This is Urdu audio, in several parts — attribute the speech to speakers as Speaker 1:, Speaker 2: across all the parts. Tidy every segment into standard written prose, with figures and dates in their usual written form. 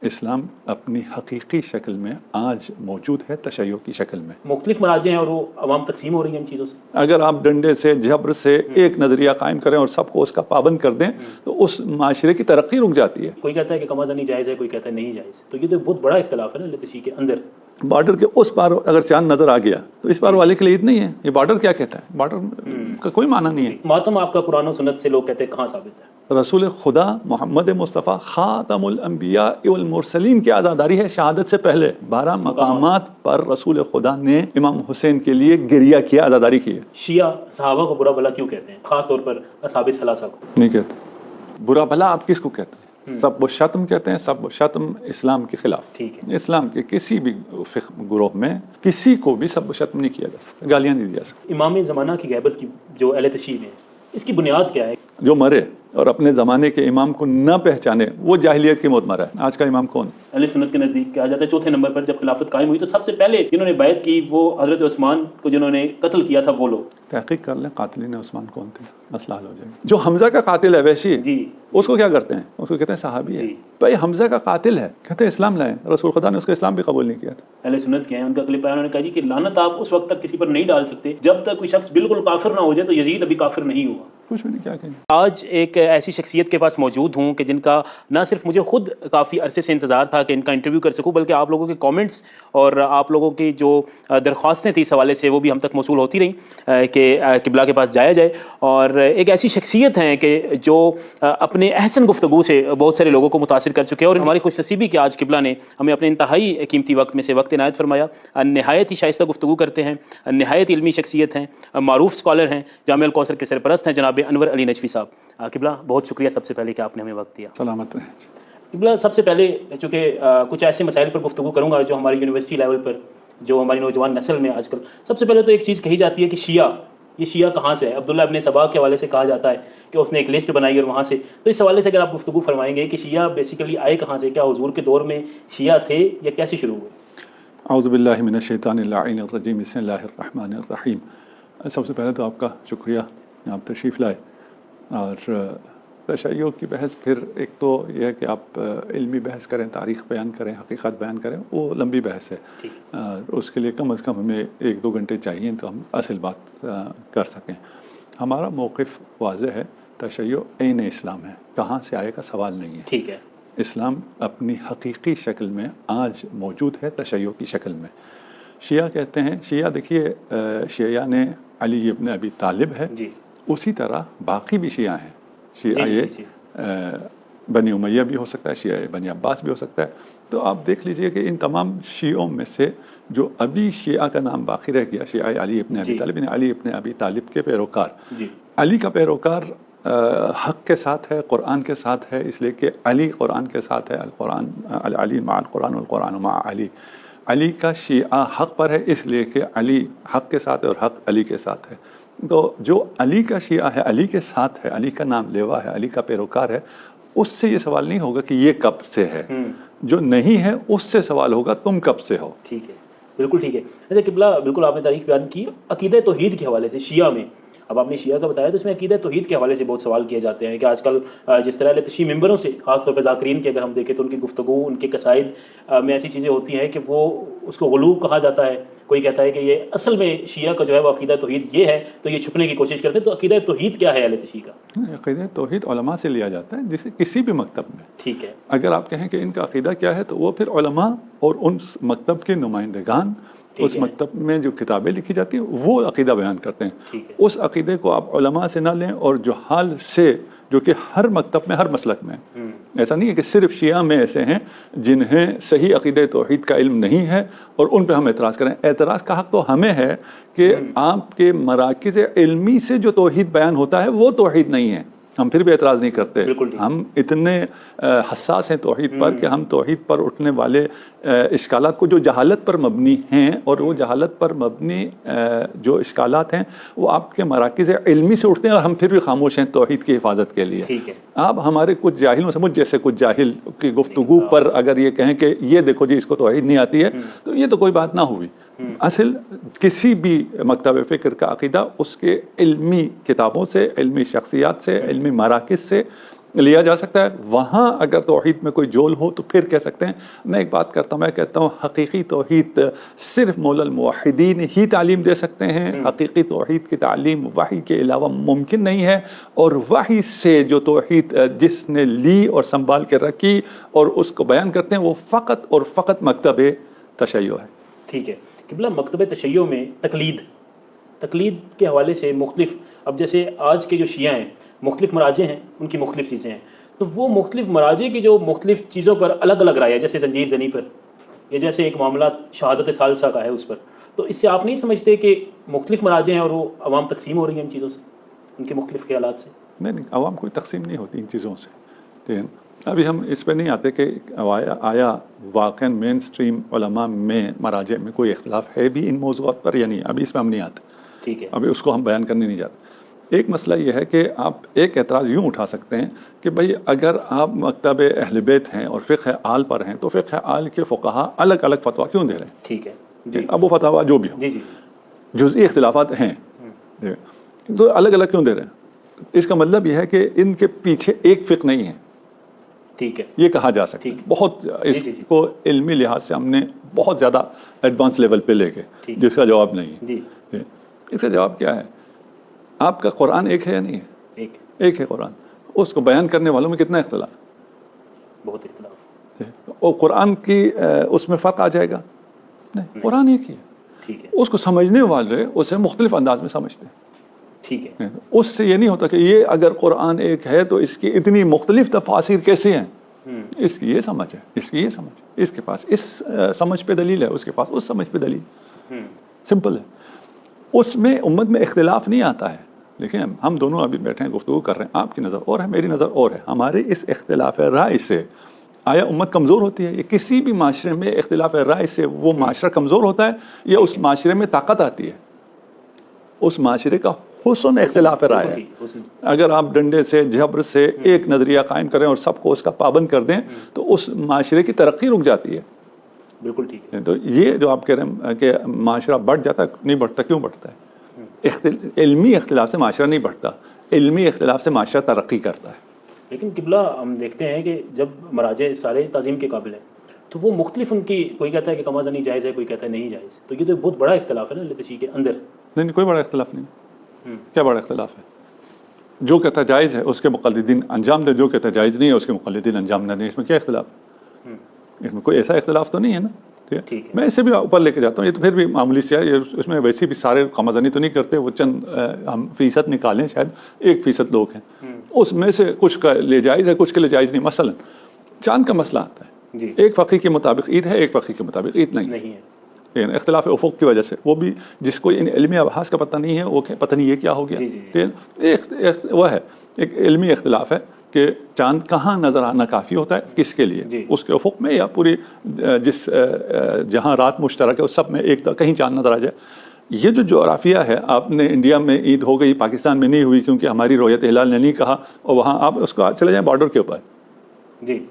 Speaker 1: اسلام اپنی حقیقی شکل میں آج موجود ہے تشیع کی شکل میں.
Speaker 2: مختلف مراجع ہیں اور وہ عوام تقسیم ہو رہی ہیں ان چیزوں سے.
Speaker 1: اگر آپ ڈنڈے سے جبر سے ایک نظریہ قائم کریں اور سب کو اس کا پابند کر دیں تو اس معاشرے کی ترقی رک جاتی ہے.
Speaker 2: کوئی کہتا ہے کہ کم ازنی جائز ہے, کوئی کہتا ہے نہیں جائز. تو یہ تو بہت بڑا اختلاف ہے نا تشیع کے اندر.
Speaker 1: بارڈر کے اس پار اگر چاند نظر آ گیا تو اس پار والے کے لیے عید نہیں ہے. یہ بارڈر کیا کہتا ہے؟ بارڈر کا کوئی معنی نہیں ہے.
Speaker 2: ماتم آپ کا قرآن و سنت سے لوگ کہتے ہیں کہاں ثابت ہے؟
Speaker 1: رسول خدا محمد مصطفیٰ خاتم الانبیاء والمرسلین کی عزاداری ہے شہادت سے پہلے. 12 مقامات پر رسول خدا نے امام حسین کے لیے گریہ کیا, عزاداری کی ہے.
Speaker 2: شیعہ صحابہ کو برا بلا کیوں کہتے ہیں, خاص طور پر اصحاب ثلاثہ کو؟
Speaker 1: نہیں کہتے. برا بلا آپ کس کو کہتے ہیں؟ سب و شتم کہتے ہیں. سب و شتم اسلام کے خلاف.
Speaker 2: ٹھیک ہے.
Speaker 1: اسلام کے کسی بھی گروہ میں کسی کو بھی سب و شتم نہیں کیا جا سکتا, گالیاں نہیں دی جا سکتی.
Speaker 2: امام زمانہ کی غیبت کی جو اہل تشیع ہے اس کی بنیاد کیا ہے؟
Speaker 1: جو مرے اور اپنے زمانے کے امام کو نہ پہچانے وہ جاہلیت کی موت مرا ہے. آج کا امام کون ہے؟
Speaker 2: اہل سنت کے نزدیک کہا جاتا ہے چوتھے نمبر پر جب خلافت قائم ہوئی تو سب سے پہلے جنہوں نے بیعت کی وہ حضرت عثمان کو جنہوں نے قتل کیا تھا وہ لوگ.
Speaker 1: تحقیق کر لیں قاتلین عثمان کون تھے, مسئلہ حل ہو جائے گا. جو حمزہ کا قاتل ہے وحشی,
Speaker 2: جی
Speaker 1: اس کو کیا کرتے ہیں؟ اس کو کہتے ہیں صحابی ہے.
Speaker 2: جی.
Speaker 1: بھائی حمزہ کا قاتل ہے, کہتے ہیں اسلام لائیں. رسول خدا نے اس کا اسلام بھی قبول نہیں کیا تھا.
Speaker 2: اہل سنت کے ہیں, ان کا کلپ آیا, انہوں نے کہا جی کہ لعنت آپ اس وقت تک کسی پر نہیں ڈال سکتے جب تک کوئی شخص بالکل کافر نہ ہو جائے. تو یزید ابھی کافر نہیں ہوا.
Speaker 1: کچھ بھی نہیں. کیا کہیں.
Speaker 2: آج ایک ایسی شخصیت کے پاس موجود ہوں کہ جن کا نہ صرف مجھے خود کافی عرصے سے انتظار تھا کہ ان کا انٹرویو کر سکوں, بلکہ آپ لوگوں کے کامنٹس اور آپ لوگوں کی جو درخواستیں تھیں اس حوالے سے وہ بھی ہم تک موصول ہوتی رہیں کہ قبلہ کے پاس جایا جائے. اور ایک ایسی شخصیت ہیں کہ جو اپنے احسن گفتگو سے بہت سارے لوگوں کو متاثر کر چکے ہیں, اور ہماری خوش نصیبی کہ آج قبلہ نے ہمیں اپنے انتہائی قیمتی وقت میں سے وقت عنایت فرمایا. نہایت ہی شائستہ گفتگو کرتے ہیں, نہایت علمی شخصیت ہیں, معروف اسکالر ہیں, جامعہ الکوثر کے سرپرست ہیں جناب انور علی نجفی صاحب. قبلہ بہت شکریہ سب سے پہلے کہ آپ نے ہمیں وقت دیا.
Speaker 1: سلامت رہیں.
Speaker 2: قبلہ سب سے پہلے چونکہ کچھ ایسے مسائل پر گفتگو کروں گا جو ہماری یونیورسٹی لیول پر جو ہماری نوجوان نسل میں آج کل, سب سے پہلے تو ایک چیز کہی جاتی ہے کہ شیعہ, یہ شیعہ کہاں سے ہے؟ عبداللہ ابن سبا کے حوالے سے کہا جاتا ہے کہ اس نے ایک لسٹ بنائی اور وہاں سے. تو اس حوالے سے اگر آپ گفتگو فرمائیں گے کہ شیعہ بیسیکلی آئے کہاں سے, کیا حضور کے دور میں شیعہ تھے یا کیسے شروع ہوئے؟
Speaker 1: اعوذ باللہ من الشیطان اللعین الرجیم, بسم اللہ الرحمن الرحیم. سب سے پہلے تو آپ کا شکریہ, آپ تشریف لائے. اور تشیع کی بحث پھر ایک تو یہ ہے کہ آپ علمی بحث کریں, تاریخ بیان کریں, حقیقت بیان کریں, وہ لمبی بحث ہے. اس کے لیے کم از کم ہمیں 1-2 گھنٹے چاہیے تو ہم اصل بات کر سکیں. ہمارا موقف واضح ہے, تشیع عین اسلام ہے, کہاں سے آئے کا سوال نہیں ہے.
Speaker 2: ٹھیک ہے.
Speaker 1: اسلام اپنی حقیقی شکل میں آج موجود ہے تشیع کی شکل میں. شیعہ کہتے ہیں, شیعہ دیکھیے شیعہ نے علی ابن ابی طالب ہے,
Speaker 2: جی
Speaker 1: اسی طرح باقی بھی شیعہ ہیں. شیعہ یہ بنی امیہ بھی ہو سکتا ہے, شیعہ بنی عباس بھی ہو سکتا ہے. تو آپ دیکھ لیجئے کہ ان تمام شیعوں میں سے جو ابھی شیعہ کا نام باقی رہ گیا, شیعہ علی ابن ابی طالب, یعنی علی ابن ابی طالب کے پیروکار. علی کا پیروکار حق کے ساتھ ہے, قرآن کے ساتھ ہے, اس لیے کہ علی قرآن کے ساتھ ہے. القرآن علی مع القرآن والقرآن مع علی. علی کا شیعہ حق پر ہے اس لیے کہ علی حق کے ساتھ ہے اور حق علی کے ساتھ ہے. تو جو علی کا شیعہ ہے, علی کے ساتھ ہے, علی کا نام لیوا ہے, علی کا پیروکار ہے, اس سے یہ سوال نہیں ہوگا کہ یہ کب سے ہے. جو نہیں ہے اس سے سوال ہوگا تم کب سے ہو.
Speaker 2: ٹھیک ہے, بالکل ٹھیک ہے. اچھا قبلہ, بالکل آپ نے تاریخ بیان کی. عقیدہ توحید کے حوالے سے شیعہ میں, اب آپ نے شیعہ کا بتایا تو اس میں عقیدہ توحید کے حوالے سے بہت سوال کیے جاتے ہیں کہ آج کل جس طرح اہل تشیع ممبروں سے, خاص طور پہ ذاکرین کی اگر ہم دیکھیں تو ان کی گفتگو, ان کے قصائد میں ایسی چیزیں ہوتی ہیں کہ وہ اس کو غلو کہا جاتا ہے. کوئی کہتا ہے کہ یہ اصل میں شیعہ کا جو ہے وہ عقیدہ توحید یہ ہے, تو یہ چھپنے کی کوشش کرتے ہیں. تو عقیدہ توحید کیا ہے اہل تشیع کا؟
Speaker 1: عقیدہ توحید علماء سے لیا جاتا ہے, جسے کسی بھی مکتب میں.
Speaker 2: ٹھیک ہے.
Speaker 1: اگر آپ کہیں کہ ان کا عقیدہ کیا ہے تو وہ پھر علماء اور ان مکتب کے نمائندگان, اس مکتب میں جو کتابیں لکھی جاتی ہیں وہ عقیدہ بیان کرتے ہیں. اس عقیدے کو آپ علماء سے نہ لیں اور جہال سے, جو کہ ہر مکتب میں, ہر مسلک میں. ایسا نہیں ہے کہ صرف شیعہ میں ایسے ہیں جنہیں صحیح عقیدہ توحید کا علم نہیں ہے اور ان پہ ہم اعتراض کریں. اعتراض کا حق تو ہمیں ہے کہ آپ کے مراکز علمی سے جو توحید بیان ہوتا ہے وہ توحید نہیں ہے. ہم پھر بھی اعتراض نہیں کرتے. ہم اتنے حساس ہیں توحید پر کہ ہم توحید پر اٹھنے والے اشکالات کو, جو جہالت پر مبنی ہیں, اور وہ جہالت پر مبنی جو اشکالات ہیں وہ آپ کے مراکز علمی سے اٹھتے ہیں, اور ہم پھر بھی خاموش ہیں توحید کی حفاظت کے لیے. آپ ہمارے کچھ جاہلوں سے, مجھ جیسے کچھ جاہل کی گفتگو پر اگر یہ کہیں کہ یہ دیکھو جی اس کو توحید نہیں آتی ہے, تو یہ تو کوئی بات نہ ہوئی. اصل کسی بھی مکتب فکر کا عقیدہ اس کے علمی کتابوں سے, علمی شخصیات سے, علمی مراکز سے لیا جا سکتا ہے. وہاں اگر توحید میں کوئی جول ہو تو پھر کہہ سکتے ہیں. میں ایک بات کرتا ہوں, میں کہتا ہوں حقیقی توحید صرف مولا الموحدین ہی تعلیم دے سکتے ہیں. حقیقی توحید کی تعلیم وحی کے علاوہ ممکن نہیں ہے, اور وحی سے جو توحید جس نے لی اور سنبھال کے رکھی اور اس کو بیان کرتے ہیں وہ فقط اور فقط مکتب تشیع ہے.
Speaker 2: ٹھیک ہے قبلہ, مکتب تشیع میں تقلید کے حوالے سے مختلف, اب جیسے آج کے جو شیعہ ہیں مختلف مراجع ہیں, ان کی مختلف چیزیں ہیں, تو وہ مختلف مراجع کی جو مختلف چیزوں پر الگ الگ رائے ہے, جیسے زنجیر زنی پر, یا جیسے ایک معاملہ شہادت ثالثہ کا ہے اس پر, تو اس سے آپ نہیں سمجھتے کہ مختلف مراجع ہیں اور وہ عوام تقسیم ہو رہی ہیں ان چیزوں سے, ان کے مختلف خیالات سے؟
Speaker 1: نہیں, عوام کوئی تقسیم نہیں ہوتی ان چیزوں سے. ٹھیک, ابھی ہم اس پہ نہیں آتے کہ آیا واقعا مین سٹریم علماء میں مراجع میں کوئی اختلاف ہے بھی ان موضوعات پر یا نہیں, ابھی اس پہ ہم نہیں آتے.
Speaker 2: ٹھیک ہے,
Speaker 1: ابھی اس کو ہم بیان کرنے نہیں جاتے. ایک مسئلہ یہ ہے کہ آپ ایک اعتراض یوں اٹھا سکتے ہیں کہ بھئی اگر آپ مکتب اہل بیت ہیں اور فقہ آل پر ہیں تو فقہ آل کے فقہا الگ الگ فتویٰ کیوں دے رہے ہیں؟
Speaker 2: ٹھیک ہے جی,
Speaker 1: اب وہ فتویٰ جو بھی ہو,
Speaker 2: جی جی,
Speaker 1: جزئی اختلافات ہیں تو الگ الگ کیوں دے رہے ہیں؟ اس کا مطلب یہ ہے کہ ان کے پیچھے ایک فقہ نہیں ہے.
Speaker 2: ٹھیک ہے,
Speaker 1: یہ کہا جا سکتا ہے. بہت اس کو علمی لحاظ سے ہم نے بہت زیادہ ایڈوانس لیول پہ لے کے, جس کا جواب نہیں ہے. اس کا جواب کیا ہے؟ آپ کا قرآن ایک ہے یا نہیں ہے؟ ایک ہے قرآن. اس کو بیان کرنے والوں میں کتنا اختلاف؟
Speaker 2: بہت اختلاف.
Speaker 1: اور قرآن کی اس میں فرق آ جائے گا؟ نہیں, قرآن ایک ہی ہے.
Speaker 2: ٹھیک ہے,
Speaker 1: اس کو سمجھنے والے اسے مختلف انداز میں سمجھتے ہیں.
Speaker 2: ٹھیک ہے,
Speaker 1: اس سے یہ نہیں ہوتا کہ یہ اگر قرآن ایک ہے تو اس کی اتنی مختلف تفاسیر کیسے ہیں. اس کی یہ سمجھ ہے, اس کی یہ سمجھ, اس کے پاس اس سمجھ پہ دلیل ہے, اس کے پاس اس سمجھ پہ دلیل. سمپل ہے. اس میں امت میں اختلاف نہیں آتا ہے. دیکھیں ہم دونوں ابھی بیٹھے ہیں, گفتگو کر رہے ہیں, آپ کی نظر اور ہے, میری نظر اور ہے. ہمارے اس اختلاف رائے سے آیا امت کمزور ہوتی ہے؟ یہ کسی بھی معاشرے میں اختلاف رائے سے وہ معاشرہ کمزور ہوتا ہے یا اس معاشرے میں طاقت آتی ہے؟ اس معاشرے کا حسن اختلاف رائے ہے. اگر آپ ڈنڈے سے جبر سے ایک نظریہ قائم کریں اور سب کو اس کا پابند کر دیں تو اس معاشرے کی ترقی رک جاتی ہے.
Speaker 2: بالکل ٹھیک ہے.
Speaker 1: تو یہ جو آپ کہہ رہے ہیں کہ معاشرہ بڑھ جاتا ہے, نہیں بڑھتا. کیوں بڑھتا ہے؟ علمی اختلاف سے معاشرہ نہیں بڑھتا, علمی اختلاف سے معاشرہ ترقی کرتا ہے.
Speaker 2: لیکن قبلہ ہم دیکھتے ہیں کہ جب مراجع سارے تعظیم کے قابل ہیں تو وہ مختلف, ان کی کوئی کہتا ہے کہ کما زنی جائز ہے, کوئی کہتا ہے نہیں جائز. تو یہ تو بہت بڑا اختلاف ہے نا اہل تشیع کے اندر.
Speaker 1: نہیں, کوئی بڑا اختلاف نہیں. کیا بڑا اختلاف ہے؟ جو کہتا ہے جائز ہے اس کے مقلدین انجام دیں, جو کہتا ہے جائز نہیں ہے اس کے مقلدین انجام نہ دیں. اس میں کیا اختلاف ہے؟ اس میں کوئی ایسا اختلاف تو نہیں ہے نا. میں اسے بھی اوپر لے کے جاتا ہوں. یہ تو پھر بھی معمولی سے ہے, اس میں ویسے بھی سارے قمازنی تو نہیں کرتے, وہ چند ہم فیصد نکالیں, شاید 1% لوگ ہیں, اس میں سے کچھ کا لے جائز ہے, کچھ کے لے جائز نہیں. مثلا چاند کا مسئلہ آتا ہے, ایک فقیہ کے مطابق عید ہے, ایک فقیہ کے مطابق عید نہیں ہے. اختلاف افق کی وجہ سے, وہ بھی جس کو ان علمی ابحاث کا پتہ نہیں ہے وہ پتہ نہیں یہ کیا ہو گیا. وہ ہے ایک علمی اختلاف ہے کہ چاند کہاں نظر آنا کافی ہوتا ہے, کس کے لیے, اس کے افق میں یا پوری جس جہاں رات مشترک ہے اس سب میں ایک کہیں چاند نظر آ جائے. یہ جو جغرافیہ ہے, آپ نے انڈیا میں عید ہو گئی, پاکستان میں نہیں ہوئی کیونکہ ہماری رویت ہلال نے نہیں کہا, اور وہاں آپ اس کو چلے جائیں بارڈر کے اوپر,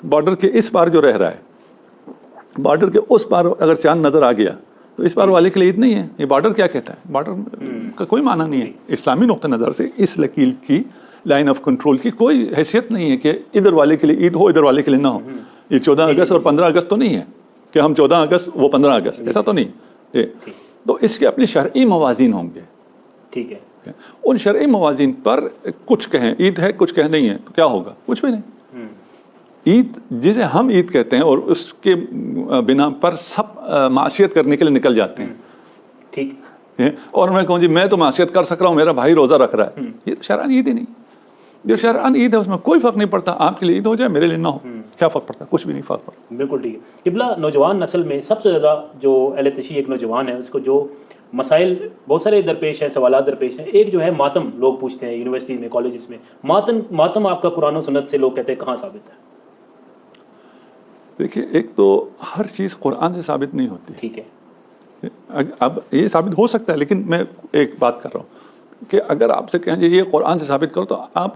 Speaker 1: بارڈر کے اس پار جو رہ رہا ہے, بارڈر کے اس پار اگر چاند نظر آ گیا تو اس پار والے کے لیے عید نہیں ہے. یہ بارڈر کیا کہتا ہے؟ بارڈر کا کوئی معنی نہیں ہے. اسلامی نقطہ نظر سے اس لکیل کی لائن آف کنٹرول کی کوئی حیثیت نہیں ہے کہ ادھر والے کے لیے عید ہو, ادھر والے کے لیے نہ ہو. یہ 14 اگست اور 15 اگست تو نہیں ہے کہ ہم 14 اگست وہ 15 اگست, ایسا تو نہیں. تو اس کے اپنے شرعی موازین ہوں گے.
Speaker 2: ٹھیک ہے,
Speaker 1: ان شرعی موازین پر کچھ کہیں عید ہے, کچھ کہیں نہیں ہے, تو کیا ہوگا؟ کچھ بھی نہیں. عید جسے ہم عید کہتے ہیں اور اس کے بنا پر سب معصیت کرنے کے لیے نکل جاتے ہیں.
Speaker 2: ٹھیک,
Speaker 1: اور میں کہوں جی میں تو معصیت کر سک رہا ہوں, میرا بھائی روزہ رکھ رہا ہے, یہ تو شرعاً عید ہی نہیں. جو شرعاً عید ہے اس میں کوئی فرق نہیں پڑتا, آپ کے لیے عید ہو جائے, میرے لیے نہ ہو, کیا فرق پڑتا؟ کچھ بھی نہیں فرق پڑتا.
Speaker 2: بالکل ٹھیک ہے. قبلہ نوجوان نسل میں سب سے زیادہ جو اہل تشیع ایک نوجوان ہے, اس کو جو مسائل بہت سارے درپیش ہیں, سوالات درپیش ہیں. ایک جو ہے ماتم, لوگ پوچھتے ہیں یونیورسٹی میں, کالجز میں, ماتم آپ کا قرآن و سنت سے لوگ کہتے ہیں کہاں ثابت ہے؟
Speaker 1: دیکھیے, ایک تو ہر چیز قرآن سے ثابت نہیں ہوتی.
Speaker 2: ٹھیک ہے,
Speaker 1: اب یہ ثابت ہو سکتا ہے, لیکن میں ایک بات کر رہا ہوں کہ اگر آپ سے کہیں یہ قرآن سے ثابت کرو تو آپ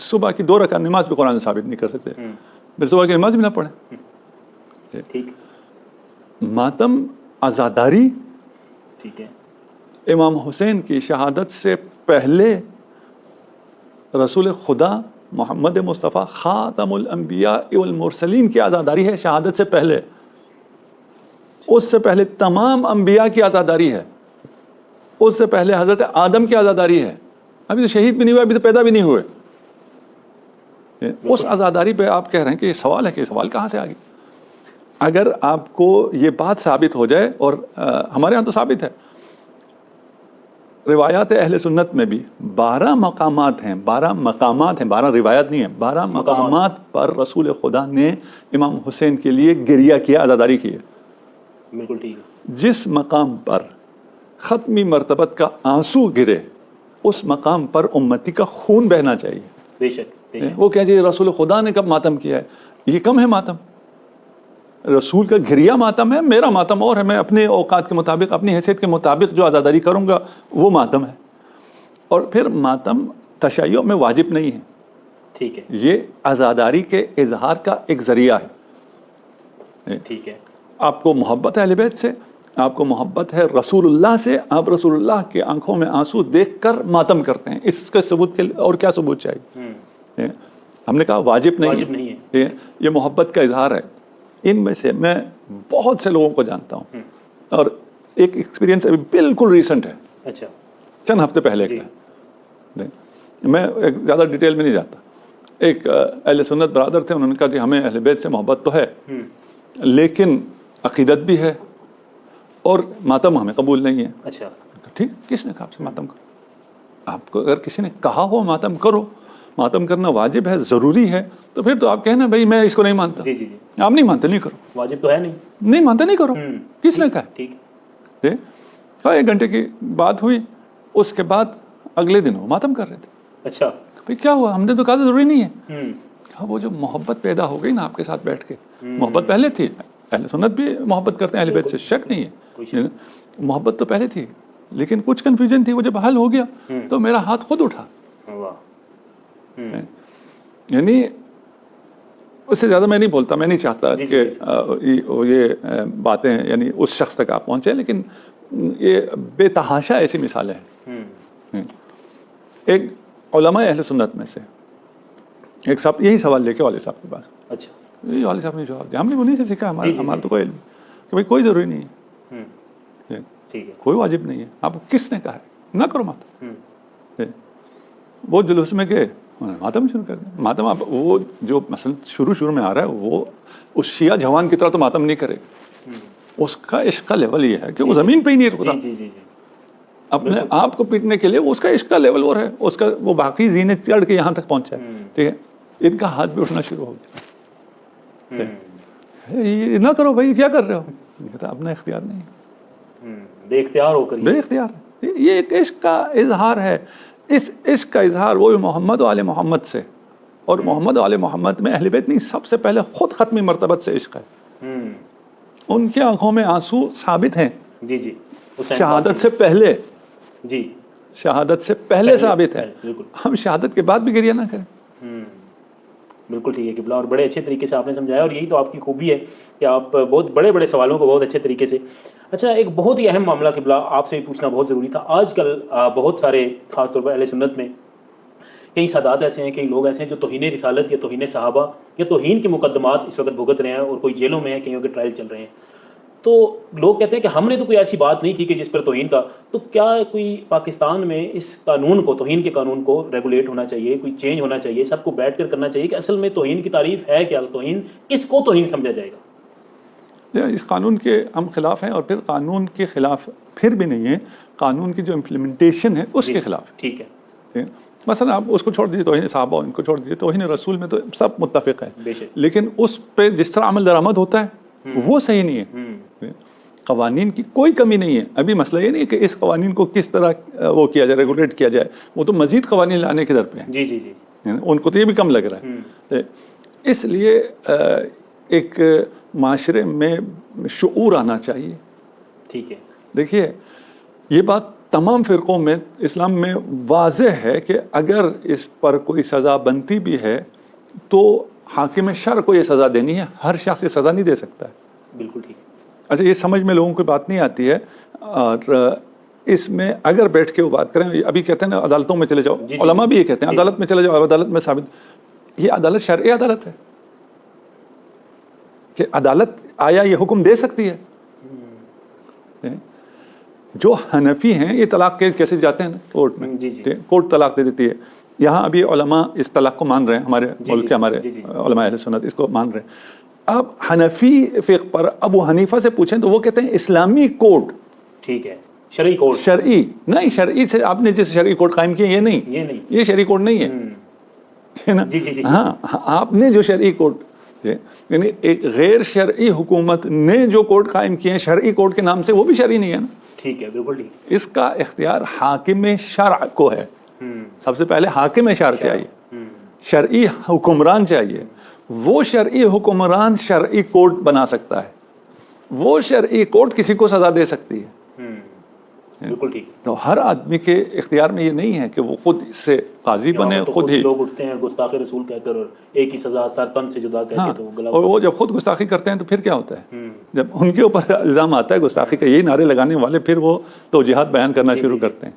Speaker 1: صبح کی 2 رکعت نماز بھی قرآن سے ثابت نہیں کر سکتے, پھر صبح کی نماز بھی نہ پڑھیں.
Speaker 2: ٹھیک,
Speaker 1: ماتم عزاداری,
Speaker 2: ٹھیک ہے,
Speaker 1: امام حسین کی شہادت سے پہلے رسول خدا محمد مصطفیٰ خاتم الانبیاء والمرسلین کی عزاداری ہے شہادت سے پہلے. اس سے پہلے تمام انبیاء کی عزاداری ہے. اس سے پہلے حضرت آدم کی عزاداری ہے. ابھی تو شہید بھی نہیں ہوئے, ابھی تو پیدا بھی نہیں ہوئے. اس عزاداری پہ آپ کہہ رہے ہیں کہ یہ سوال ہے, کہ یہ سوال کہاں سے آ گیا؟ اگر آپ کو یہ بات ثابت ہو جائے, اور ہمارے ہاں تو ثابت ہے, روایات اہل سنت میں بھی 12 مقامات ہیں, 12 روایات نہیں ہیں, 12 مقامات پر رسول خدا نے امام حسین کے لیے گریہ کیا, عزاداری کی ہے.
Speaker 2: بالکل ٹھیک ہے.
Speaker 1: جس مقام پر ختمی مرتبت کا آنسو گرے, اس مقام پر امتی کا خون بہنا چاہیے.
Speaker 2: بے شک.
Speaker 1: وہ کہہ جی رسول خدا نے کب ماتم کیا ہے؟ یہ کم ہے ماتم. رسول کا گریہ ماتم ہے, میرا ماتم اور ہے. میں اپنے اوقات کے مطابق, اپنی حیثیت کے مطابق جو عزاداری کروں گا وہ ماتم ہے. اور پھر ماتم تشیع میں واجب نہیں ہے.
Speaker 2: ٹھیک ہے. یہ
Speaker 1: عزاداری کے اظہار کا ایک ذریعہ ہے.
Speaker 2: ٹھیک ہے.
Speaker 1: آپ کو محبت ہے اہل بیت سے, آپ کو محبت ہے رسول اللہ سے, آپ رسول اللہ کے آنکھوں میں آنسو دیکھ کر ماتم کرتے ہیں. اس کے ثبوت کے اور کیا ثبوت چاہیے؟ ہم نے کہا واجب نہیں ہے. یہ محبت کا اظہار ہے. ان میں سے میں بہت سے لوگوں کو جانتا ہوں, اور ایک ایکسپیرینس ابھی بالکل ریسنٹ ہے.
Speaker 2: اچھا.
Speaker 1: چند ہفتے پہلے کا. میں زیادہ ڈیٹیل میں نہیں جاتا. ایک اہل سنت برادر تھے, انہوں نے کہا کہ ہمیں اہل بیت سے محبت تو ہے, لیکن عقیدت بھی ہے, اور ماتم ہمیں قبول نہیں ہے.
Speaker 2: اچھا.
Speaker 1: ٹھیک, کس نے کہا آپ سے ماتم کرو؟ آپ کو اگر کسی نے کہا ہو ماتم کرو, ماتم کرنا واجب ہے, ضروری ہے, تو پھر تو آپ کہنا بھائی میں اس کو نہیں مانتا.
Speaker 2: جی جی.
Speaker 1: آپ نہیں مانتے, نہیں کرو.
Speaker 2: واجب تو ہے
Speaker 1: نہیں مانتے, نہیں کرو. کس نے کہا؟
Speaker 2: ٹھیک.
Speaker 1: 1 گھنٹے کی بات ہوئی, اس کے بعد اگلے دن وہ ماتم کر رہے تھے.
Speaker 2: اچھا.
Speaker 1: بھائی کیا ہوا؟ ہم نے تو کہا ضروری نہیں ہے. وہ جو محبت پیدا ہو گئی نا آپ کے ساتھ بیٹھ کے, محبت پہلے تھی. اہل سنت بھی محبت کرتے ہیں اہل بیت سے, شک نہیں ہے. محبت تو پہلے تھی, لیکن کچھ کنفیوژن تھی. وہ جب حل ہو گیا تو میرا ہاتھ خود اٹھا. یعنی اس سے زیادہ میں نہیں بولتا, میں نہیں چاہتا کہ یہ باتیں یعنی اس شخص تک آپ پہنچے, لیکن یہ بے تحاشا ایسی مثالیں ہیں. ایک علماء اہل سنت میں سے ایک صاحب یہی سوال لے کے والد صاحب کے پاس.
Speaker 2: اچھا.
Speaker 1: یہ والد صاحب نے جواب دیا, ہم نے انہیں سے سیکھا, ہمارا تو کوئی علم کہ بھائی کوئی ضروری نہیں ہے, کوئی واجب نہیں ہے. آپ کس نے کہا ہے نہ کرو ماتم؟ وہ جلوس میں گئے, ماتم شروع کر دیا. ماتم آپ وہ جو مثلا شروع میں آ رہا ہے, وہ اس شیعہ جوان کی طرح تو ماتم نہیں کرے. اس کا عشق کا لیول یہ ہے کہ وہ زمین پہ ہی نہیں رکتا. اپنے آپ کو پیٹنے کے لیے اس کا عشق کا لیول اور ہے, اس کا وہ باقی زینے چڑھ کے یہاں تک پہنچا ہے. ٹھیک ہے, ان کا ہاتھ بھی اٹھنا شروع ہو گیا. یہ نہ کرو بھائی, کیا کر رہے ہو؟ کہتا اپنا اختیار نہیں,
Speaker 2: بے اختیار ہو کر,
Speaker 1: بے اختیار. یہ ایک عشق کا اظہار ہے. اس عشق کا اظہار وہ محمد و آل محمد سے, اور محمد و آل محمد میں اہل بیت نہیں, سب سے پہلے خود ختمی مرتبت سے عشق ہے. ان کی آنکھوں میں آنسو ثابت ہیں.
Speaker 2: جی جی.
Speaker 1: شہادت سے پہلے,
Speaker 2: جی
Speaker 1: شہادت سے پہلے ثابت ہے. ہم شہادت کے بعد بھی گریہ نہ کریں.
Speaker 2: بالکل ٹھیک ہے قبلہ, اور بڑے اچھے طریقے سے آپ نے سمجھایا, اور یہی تو آپ کی خوبی ہے کہ آپ بہت بڑے بڑے سوالوں کو بہت اچھے طریقے سے. اچھا, ایک بہت ہی اہم معاملہ قبلہ آپ سے پوچھنا بہت ضروری تھا. آج کل بہت سارے خاص طور پر اہل سنت میں کئی سادات ایسے ہیں, کئی لوگ ایسے ہیں جو توہین رسالت یا توہین صحابہ یا توہین کے مقدمات اس وقت بھگت رہے ہیں, اور کوئی جیلوں میں ہیں, کئیوں کے ٹرائل چل رہے ہیں. تو لوگ کہتے ہیں کہ ہم نے تو کوئی ایسی بات نہیں کی کہ جس پر توہین کا, تو کیا کوئی پاکستان میں اس قانون کو, توہین کے قانون کو ریگولیٹ ہونا چاہیے, کوئی چینج ہونا چاہیے, سب کو بیٹھ کر کرنا چاہیے کہ اصل میں توہین کی تعریف ہے کیا, توہین کس کو توہین سمجھا جائے گا؟
Speaker 1: اس قانون کے ہم خلاف ہیں, اور پھر قانون کے خلاف پھر بھی نہیں ہے, قانون کی جو امپلیمنٹیشن ہے اس کے خلاف.
Speaker 2: ٹھیک ہے.
Speaker 1: مثلا آپ اس کو چھوڑ دیجیے, توہین صحابہ ان کو چھوڑ دیجیے, توہین رسول میں تو سب متفق ہیں, لیکن اس پہ جس طرح عمل درآمد ہوتا ہے وہ صحیح نہیں ہے. قوانین کی کوئی کمی نہیں ہے. ابھی مسئلہ یہ نہیں ہے کہ اس قوانین کو کس طرح وہ کیا جائے, ریگولیٹ کیا جائے, وہ تو مزید قوانین لانے کے در پہ ہیں.
Speaker 2: جی جی جی.
Speaker 1: ان کو تو یہ بھی کم لگ رہا ہے. اس لیے ایک معاشرے میں شعور آنا چاہیے.
Speaker 2: ٹھیک ہے.
Speaker 1: دیکھیے, یہ بات تمام فرقوں میں اسلام میں واضح ہے کہ اگر اس پر کوئی سزا بنتی بھی ہے تو حاکم شرع کو یہ سزا دینی ہے, ہر شخص یہ سزا نہیں دے سکتا ہے.
Speaker 2: بالکل ٹھیک.
Speaker 1: اچھا, یہ سمجھ میں لوگوں کو بات نہیں آتی ہے, اور اس میں اگر بیٹھ کے وہ بات کریں, ابھی کہتے ہیں نا عدالتوں میں چلے جاؤ, علماء بھی یہ کہتے ہیں عدالت میں چلے جاؤ, عدالت میں ثابت, یہ عدالت شرعی عدالت ہے کہ عدالت آیا یہ حکم دے سکتی ہے. جو حنفی ہیں یہ طلاق کے کیسے جاتے ہیں کورٹ میں, کورٹ طلاق دے دیتی ہے. یہاں ابھی علماء اس طلاق کو مان رہے ہیں, ہمارے ملک کے ہمارے علماء اہل سنت اس کو مان رہے ہیں. اب حنفی فقہ پر ابو حنیفہ سے پوچھیں تو وہ کہتے ہیں اسلامی کوڈ.
Speaker 2: ٹھیک ہے, شرعی کوڈ. شرعی
Speaker 1: نہیں, شرعی سے آپ نے جیسے شرعی کوڈ قائم کیا یہ نہیں, یہ شرعی کوڈ نہیں ہے نا. ہاں, آپ نے جو شرعی کوڈ, یعنی ایک غیر شرعی حکومت نے جو کوڈ قائم کیے ہیں شرعی کوڈ کے نام سے, وہ بھی شرعی نہیں ہے نا.
Speaker 2: ٹھیک ہے, بالکل ٹھیک.
Speaker 1: اس کا اختیار حاکم شرع کو ہے. سب سے پہلے حاکم شرع چاہیے, شرعی حکمران چاہیے. وہ شرعی حکمران شرعی کوڈ بنا سکتا ہے, وہ شرعی کوڈ کسی کو سزا دے سکتی ہے.
Speaker 2: بالکل ٹھیک.
Speaker 1: تو ہر آدمی کے اختیار میں یہ نہیں ہے کہ وہ خود اس سے قاضی بنے, خود ہی.
Speaker 2: لوگ اٹھتے ہیں گستاخ رسول کہہ کر اور ایک ہی سزا سر تن سے جدا کہہ کے, تو گلا.
Speaker 1: اور وہ جب خود گستاخی کرتے ہیں تو پھر کیا ہوتا ہے, جب ان کے اوپر الزام آتا ہے گستاخی کا, یہی نعرے لگانے والے پھر وہ توجیہات بیان کرنا شروع کرتے ہیں.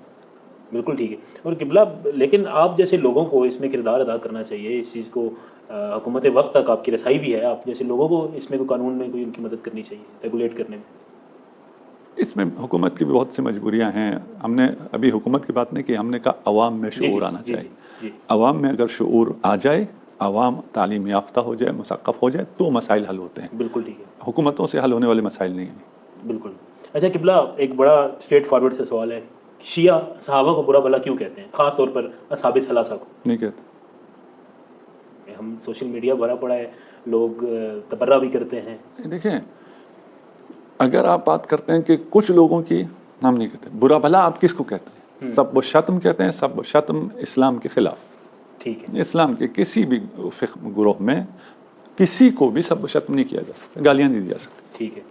Speaker 2: بالکل ٹھیک ہے. اور قبلہ, لیکن آپ جیسے لوگوں کو اس میں کردار ادا کرنا چاہیے, اس چیز کو حکومت وقت تک آپ کی رسائی بھی ہے, آپ جیسے لوگوں کو اس میں کوئی قانون میں کوئی ان کی مدد کرنی چاہیے ریگولیٹ کرنے میں.
Speaker 1: اس میں حکومت کی بھی بہت سی مجبوریاں ہیں. ہم نے ابھی حکومت کی بات نہیں کی, ہم نے کہا عوام میں شعور آنا چاہیے. عوام میں اگر شعور آ جائے, عوام تعلیم یافتہ ہو جائے, مثقف ہو جائے, تو مسائل حل ہوتے ہیں.
Speaker 2: بالکل ٹھیک ہے.
Speaker 1: حکومتوں سے حل ہونے والے مسائل نہیں ہیں.
Speaker 2: بالکل. اچھا قبلہ, ایک بڑا اسٹریٹ فارورڈ سے سوال ہے, شیعہ صحابہ کو برا بھلا کیوں کہتے ہیں, خاص طور پر اصحاب ثلاثہ کو؟
Speaker 1: نہیں کہتے.
Speaker 2: ہم سوشل میڈیا بھرا پڑا ہے, لوگ تبرہ بھی کرتے ہیں.
Speaker 1: دیکھیں, اگر آپ بات کرتے ہیں کہ کچھ لوگوں کی, ہم نہیں کہتے برا بھلا. آپ کس کو کہتے ہیں؟ سب و شتم کہتے ہیں. سب و شتم اسلام کے خلاف.
Speaker 2: ٹھیک ہے.
Speaker 1: اسلام کے کسی بھی گروہ میں کسی کو بھی سب و شتم نہیں کیا جا سکتا, گالیاں نہیں دی جا سکتی.
Speaker 2: ٹھیک ہے.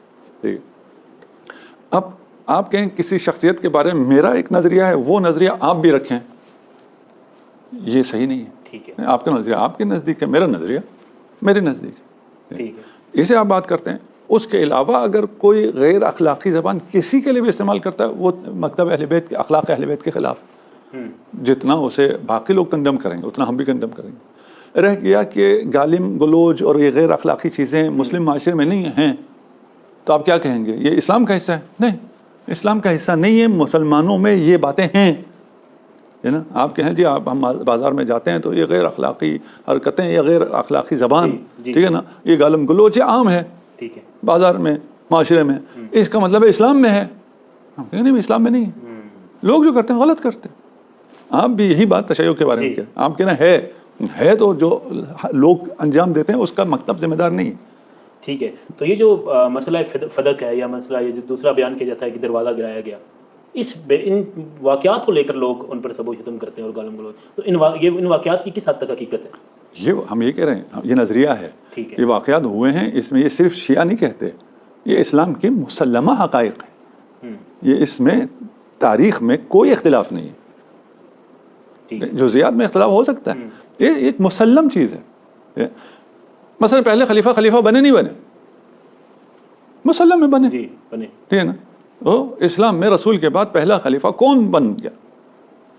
Speaker 1: ٹھیک ہے. اب آپ کہیں کسی شخصیت کے بارے میں میرا ایک نظریہ ہے, وہ نظریہ آپ بھی رکھیں, یہ صحیح نہیں ہے.
Speaker 2: ٹھیک ہے.
Speaker 1: آپ کا نظریہ آپ کے نزدیک ہے, میرا نظریہ میرے نزدیک ہے.
Speaker 2: ٹھیک ہے.
Speaker 1: اسے آپ بات کرتے ہیں. اس کے علاوہ اگر کوئی غیر اخلاقی زبان کسی کے لیے بھی استعمال کرتا ہے, وہ مکتب اہل بیت کے اخلاق اہل بیت کے خلاف. جتنا اسے باقی لوگ کنڈم کریں گے اتنا ہم بھی کنڈم کریں گے. رہ گیا کہ گالم گلوچ اور یہ غیر اخلاقی چیزیں مسلم معاشرے میں نہیں ہیں, تو آپ کیا کہیں گے, یہ اسلام کا حصہ ہے؟ نہیں, اسلام کا حصہ نہیں ہے. مسلمانوں میں یہ باتیں ہیں, ہے نا. آپ کہیں جی آپ ہم بازار میں جاتے ہیں تو یہ غیر اخلاقی حرکتیں, یہ غیر اخلاقی زبان, ٹھیک ہے نا, یہ گالم گلوچ عام ہے
Speaker 2: ٹھیک ہے
Speaker 1: بازار میں, معاشرے میں, اس کا مطلب ہے اسلام میں ہے. ہم کہیں نہیں, اسلام میں نہیں ہے. لوگ جو کرتے ہیں غلط کرتے ہیں. آپ بھی یہی بات تشیع کے بارے میں کہیں, آپ کہنا ہے تو جو لوگ انجام دیتے ہیں اس کا مکتب ذمہ دار نہیں ہے.
Speaker 2: ٹھیک ہے. تو یہ جو مسئلہ فدق ہے, یا مسئلہ یہ جو دوسرا بیان کیا جاتا ہے کہ دروازہ گرایا گیا, ان واقعات کو لے کر لوگ ان پر سب و شتم کرتے ہیں اور گالم گلوچ, تو ان واقعات کی کس حد تک حقیقت ہے؟
Speaker 1: یہ ہم یہ کہہ رہے ہیں, یہ نظریہ ہے, یہ واقعات ہوئے ہیں. اس میں یہ صرف شیعہ نہیں کہتے, یہ اسلام کے مسلمہ حقائق ہیں. یہ اس میں تاریخ میں کوئی اختلاف نہیں ہے. جزیات میں اختلاف ہو سکتا ہے, یہ ایک مسلم چیز ہے. مثلا پہلے خلیفہ بنے نہیں بنے, مسلم میں بنے, ٹھیک ہے نا. اسلام میں رسول کے بعد پہلا خلیفہ کون بن گیا؟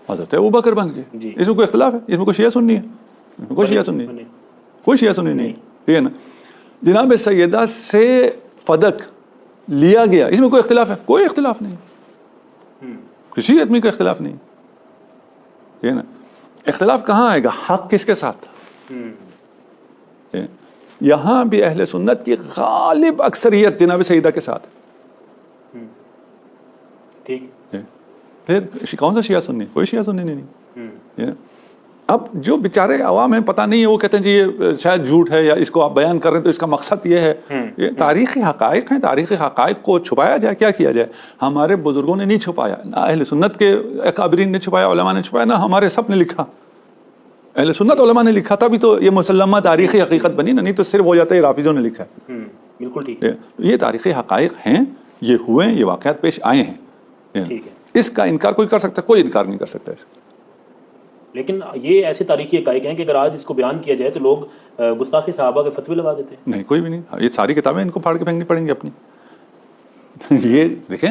Speaker 1: حضرت ابوبکر بن گیا. اس میں کوئی اختلاف ہے؟ اس میں کوئی شیعہ سنی ہے؟ کوئی شیعہ سنی نہیں, ٹھیک ہے نا. جناب سیدہ سے فدق لیا گیا, اس میں کوئی اختلاف ہے؟ کوئی اختلاف نہیں, کسی آدمی کا اختلاف نہیں, ٹھیک ہے نا. اختلاف کہاں آئے گا؟ حق کس کے ساتھ. یہاں بھی اہل سنت کی غالب اکثریت جناب سیدہ کے ساتھ.
Speaker 2: ٹھیک.
Speaker 1: پھر کون سا شیعہ سنی؟ کوئی شیعہ سنی نہیں. اب جو بیچارے عوام ہیں پتہ نہیں ہے, وہ کہتے ہیں جی یہ شاید جھوٹ ہے, یا اس کو آپ بیان کر رہے ہیں تو اس کا مقصد یہ ہے. یہ تاریخی حقائق ہیں, تاریخی حقائق کو چھپایا جائے, کیا کیا جائے؟ ہمارے بزرگوں نے نہیں چھپایا, نہ اہل سنت کے اکابرین نے چھپایا, علماء نے چھپایا, نہ ہمارے سب نے لکھا. اہل سنت علماء نے لکھا, تبھی تو یہ مسلمہ تاریخی حقیقت بنی نا, نہیں تو صرف ہو جاتا ہے رافضوں نے لکھا ہے.
Speaker 2: بالکل ٹھیک.
Speaker 1: یہ تاریخی حقائق ہیں, یہ ہوئے ہیں, یہ واقعات پیش آئے ہیں. اس کا انکار کوئی کر سکتا ہے؟ کوئی انکار نہیں کر سکتا اس کا.
Speaker 2: لیکن یہ ایسے تاریخی حقائق ہیں کہ اگر آج اس کو بیان کیا جائے تو لوگ گستاخی صحابہ کے فتوے لگا دیتے ہیں.
Speaker 1: نہیں, کوئی بھی نہیں. یہ ساری کتابیں ان کو پھاڑ کے پھینکنی پڑیں گی اپنی. یہ دیکھیں,